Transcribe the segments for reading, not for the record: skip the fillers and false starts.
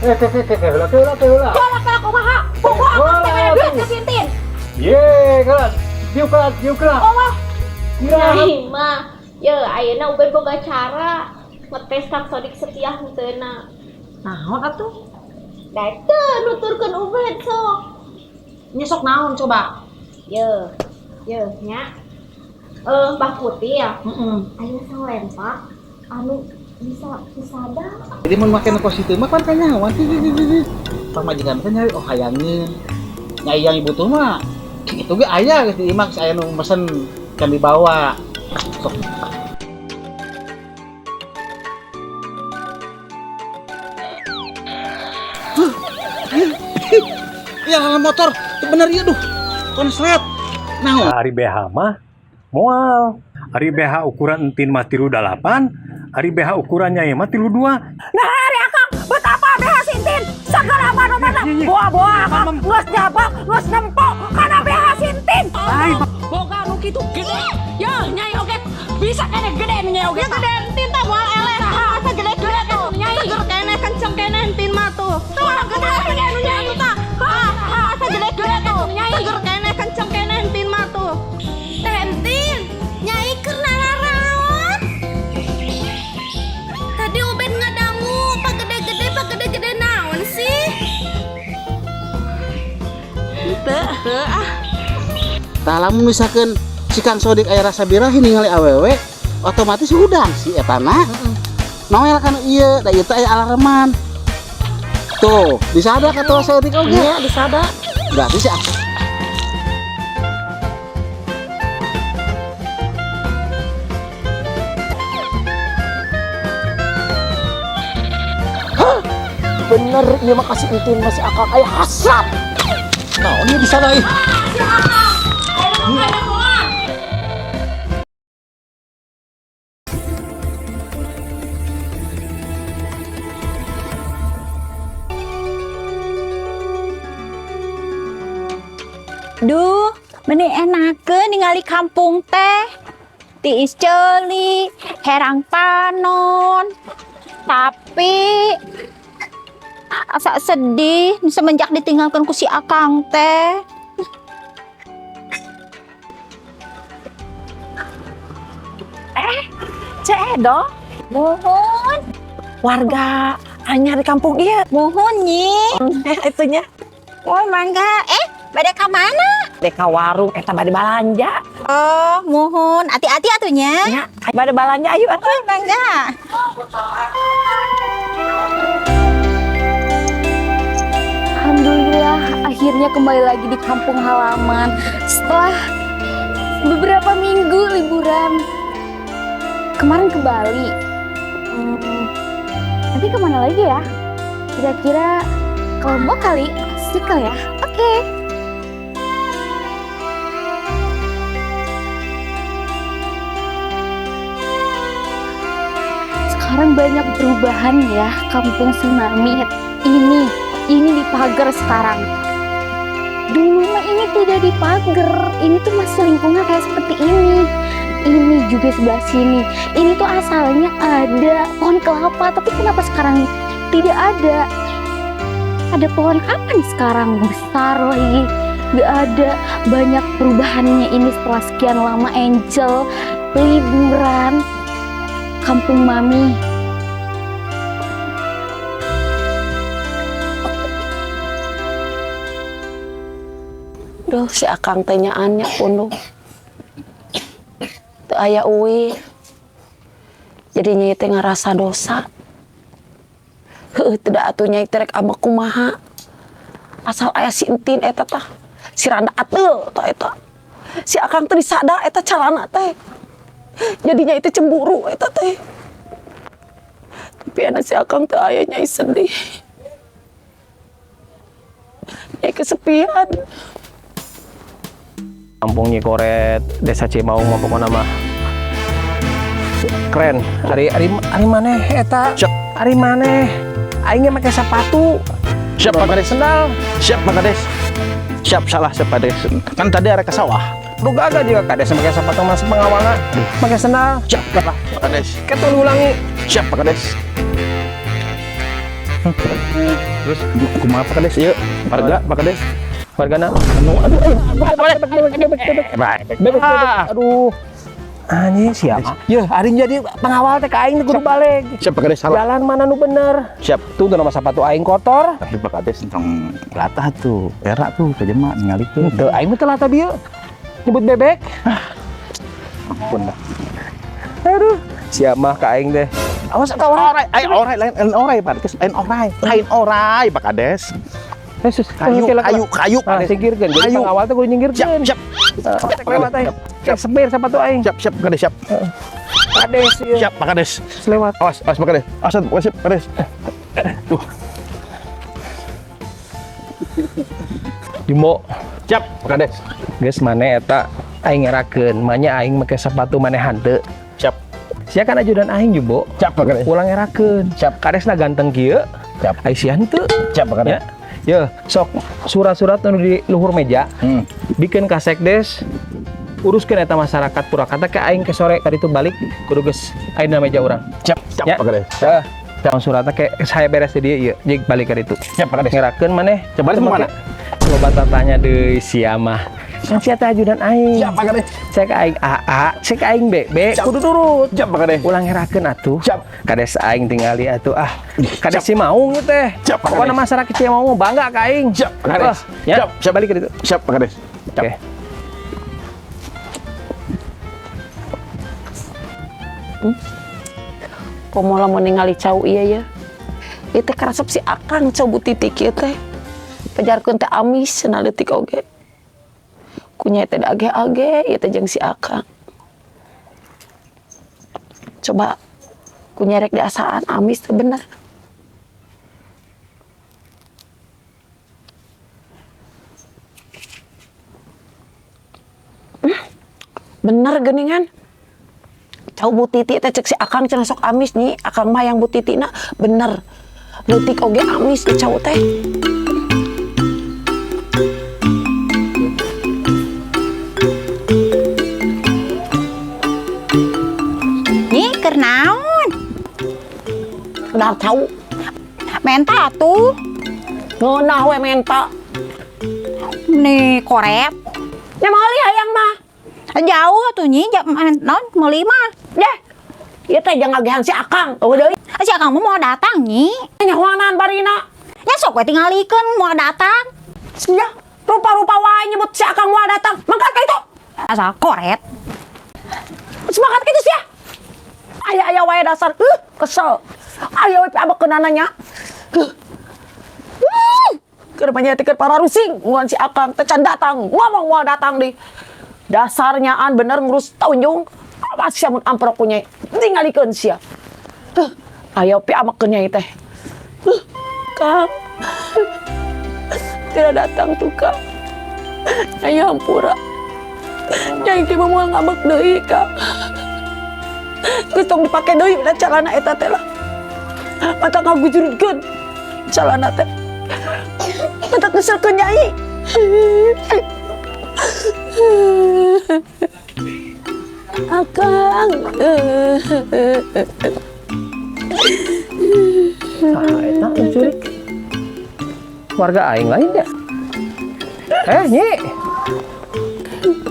Heula. Bola kumaha? Pokok akang teh mere duit ka Sintin. Ye, kelas. Diuk kelas. Allah. Kira. Nyai mah, ye ayeuna uben boga cara ngetes Kang Sodik setia henteu-na. Naon atuh? Da teu nuturkeun ubed sok. Nyesok naon coba? Ye nya. Mbah Putih ya. Aya salempak anu bisa ada. Jadi mun make na positif mah kan kanyawan ti. Pamajikan teh nyari oh hayangin. Nyai yang ibu tuh mah itu ge aya geus di imah aya nu mesen can dibawa. Sok. Ya motor bener ieu duh. Konslet. Naon? Ari BH mah moal. Ari BH ukuran entin mah 38, ari BH ukurannya mah 32. Nah, hari akang betapa BH Sintin segala mana-mana boa-boa akang geus jabak, geus nempok kana BH Sintin. Boga nu kitu gede. Ya, nyai oge bisa kene gede nu nyai oge. Ya gede entin tah moal eleh. Asa gede-gede tuh nyai. Seger kene kenceng kene entin mah tuh. Tuh gede nu nyai tah. Asa gede-gede tuh nyai. Seger kene kenceng kene entin mah tuh. Entin, nyai keur naraon? Tadi Ubed ngadangu pak gede-gede naon sih? Teu Tah lamun misalkan si Kang Sodik aya rasa birahi ningali awewe, otomatis hudang si eta na. Noel kan ieu, da ieu teh aya alarman. Tuh, disada kata Sodik oge. Iya, disada. Berarti si Akang Bener, ieu mah kasih entin masih akang aya hasrat. naon ieu disada ieu. Duh, meni enakeun ningali kampung teh. Tiis ceuli, herang panon. Tapi asa sedih semenjak ditinggalkan ku si akang teh. Cek Edo, Mohon, warga anyar di kampung ieu. mohon nyi. Itunya Oh, mangga. Bade ka mana? deka warung eta bade balanja. Oh, mohon. Hati-hati atunya. Ya, bade balanja ayo atuh. Oh, mangga. Alhamdulillah, akhirnya kembali lagi di kampung halaman setelah beberapa minggu liburan. Kemarin ke Bali. Nanti kemana lagi ya? Kira-kira ke Lombok kali? Asik kali ya? Oke. Sekarang banyak perubahan ya kampung si Mami. Ini dipagar sekarang. Dulu mah ini tidak dipagar. Ini tuh masih lingkungan kayak seperti ini. Ini juga sebelah sini. Ini tuh asalnya ada pohon kelapa, tapi kenapa sekarang tidak ada? Ada pohon apa nih sekarang? Besar lagi. Gak ada. Banyak perubahannya ini setelah sekian lama Angel liburan kampung Mami. Duh, si akang teh nyaannya punduh. Teu aya uwi. Jadi nyai teh ngarasa dosa. Heueuh teu da atuh nyai teh rek ama kumaha. Asal aya si entin eta tah. Si randa ateul tah eta. Si akang teh disada eta calana teh. Jadi nyai teh cemburu eta teh. Tapi anak si akang teh aya nyai sedih. Nyai kesepian. Kampung Nyikoret, Desa Cimaung pokokna mah keren. Ari maneh eta? Ari maneh? Aing ge make sepatu. Siap Pak Kades. Sendal. Siap Pak Kades. Siap salah Pak Kades. Kan tadi arek ke sawah. Lu gagal juga Kades make sepatu mas pengawalna. Make sendal. Siap lah Pak Kades. Ketul ulangi. Siap Pak Kades. Terus kumaha Pak Kades ieu? Warga Pak Kades. Wargana anu bebek. Aduh. Anjing siapa? Ya, hari jadi pengawal teh ka aing kudu balik. Siap Pak Kades, salah. Jalan mana nu bener? Siap. Tuh nama sepatu aing kotor. Tapi Pak Kades tong latah tuh, era tuh ke jema ningalikeun. Teu aing mah teu latah bieu. Nyebut bebek. Ampun dah. Aduh, siap mah ka aing teh. Awas ka orang. Lain orai Pak Kades, lain orai Pak Kades. Yesus, Kayu. Ah, singkirkeun. Jadi Kayu. pengawal teh kudu nyingkirkeun. Siap. Cek lewat aing. Cek sepir sepatu aing. Siap Pak Kades, siap. Kades ieu. Siap Pak Kades. Selewat. Awas Pak Kades. Awas Pak Kades. Tuh. Dimbo. Siap Pak Kades. Geus maneh eta aing ngerakeun, manya aing make sepatu maneh hanteu. Siap. Sia kan ajudan aing Jumbo. Siap Pak Kades. Ulang ngerakeun. Siap. Kadesna ganteng kieu. Siap. Ai sia henteu. Siap Pak Kades. Ya. Ye, sok surat-surat anu di luhur meja. Bikin ka sekdes. Uruskeun eta masyarakat Purwakarta ke aing ke sore tadi itu balik kudu geus ayeuna meja urang. Siap Ya. Pak Kades. Tahun suratnya kayak saya beres di dia, iya, jadi balik ke itu. Siap Pak Kades. Ngerakeun maneh. Coba di mana? Coba tanya deui sia mah. Kan sia teh ajudan aing. Siap Pak Kades. Cek aing AA, cek aing BB, kudu nurut. Siap Pak Kades. Ulang ngerakeun atuh. Siap. Kades aing tingali atuh Kades si maung ieu teh. Siap, Pak Pokona Kades. masyarakat si maung bangga ka aing. Siap Pak Kades. Ya, siap balik ke itu. Siap Pak Kades. Oke. Pomola mau ningali cau iya ya. Ieu teh karasep si Akang cau butitik ieu teh. Pajarkeun teh amis cenah leutik oge. Kunyai teh da age-age ieu teh jeung si Akang. Coba kunyai rek diasaan amis teh bener. Bener geuningan. Cau butiti teh cek si Akang cenah sok amis nih. Akang mah yang butitina bener. Leutik oge amis ke cau teh. Ih, keur naon? Kenal cau. Menta atuh. Ngeunah we menta. Nih korep. Nya meuli hayang mah. Jauh atuh nyi, naon meuli mah. Yeh. Ieu teh jeung agehan si Akang. Eueuh deui. Si Akang mah mau datang nyi. Nyahoanan barina. Ya sok we tingalikeun mau datang. Sia, rupa-rupa wae nyebut si Akang moal datang. Mangkat ka itu. Asal koret. Semangat kitu sia. Aya wae dasar. Kesel. Aya we abekeunana nya. Keur panyaetikeun para rusing ngan si Akang teh can datang. Ngomong moal datang deui. Dasarnya an bener ngurus taunjung. Awas sia mun amprok ku nyai. Tingalikeun sia. Aya we abekeun nyai teh. Kang. Tidak datang tuh Kang. Nyai hampura. Nyai teh moal ngambek deui Kang. Geus tong dipake deui da calana eta teh lah. Mata ngagujurkeun calana teh. Mata keselkeun Nyai. Akang. Eta curik. Warga aing lain ya. Nyi.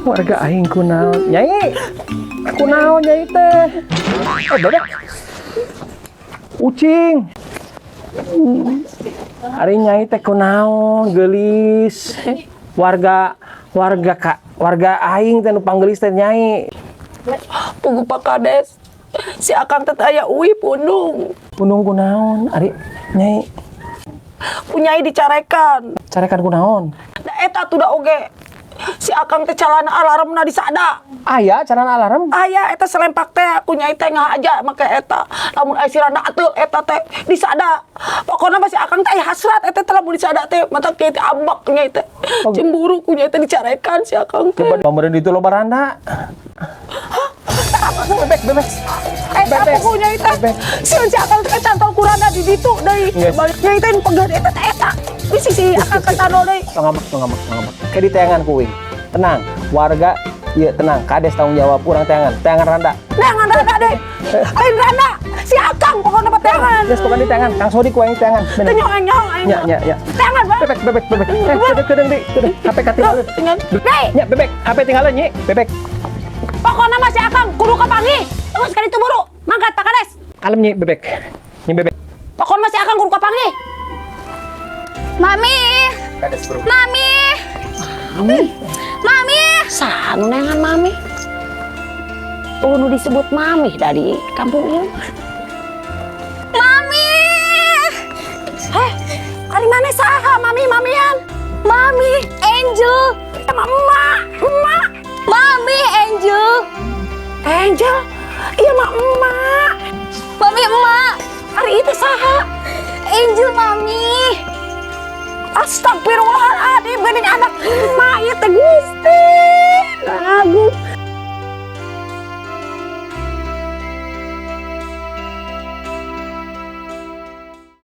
Warga aing kunaon? Nyai. Kunaon nyai teh? Bebek. Ucing. Ari nyai teh kunaon geulis. Warga aing teh nu panggelis teh nyai. Tunggu Pak Kades. Si Akang teh aya uwi punung. Punung kunaon? Ari nyai. Punyai dicarekan. Carekan kunaon? Da eta tuh da oge. Si Akang teh calana alarmna disada. Aya calana alarm? Aya eta selempak teh kunyai teh ngahaja make eta. Lamun aya sirana atuh eta teh disada. Pokona mah si Akang teh aya hasrat eta teh lamun disada teh mata kieu teh ambek kunyai teh. Cemburu kunyai teh dicarekan si Akang teh. Coba pameureun ditu lo baranda. Bebek. Eta apa kunyai teh? Si Akang teh cantol kuranda di ditu deui. Balik nyai teh pegat eta teh eta. Bisi si Akang kecantol deui. Ngambek. Kayak di tayangan kuing. Tenang, warga, iya tenang. Kades tanggung jawab, urang tayangan randa. Neangan randa deh. Lain randa. Si Akang pokoknya petengan. Geus pokoknya di tangan, Kang Sodik kuaing di tangan. Bener. Nyong. Ya. Tengan, Bang. Bebek. Kedeng di, kedeng. HP katinggalan. Nya, bebek. HP tinggalan nyi, bebek. Pokoknya masih Akang kudu kapangi. Terus kali itu buru. Mangkat Pak Kades. Kalem nyi, bebek. Nyi bebek. Pokoknya masih Akang kudu kapangi. Mami. Kades bro. Mami. Mami. Sanu nengan mami. Nu disebut mami dari kampung ini. Mami. Ari mana saha mamian? Mami, Angel. Emak. Mami, Angel. Angel. Iya emak. Mami, emak. Ari itu saha? Angel, Mami. Astagfirullahaladzim, geuning anak emak ieu teh Gusti. Aduh.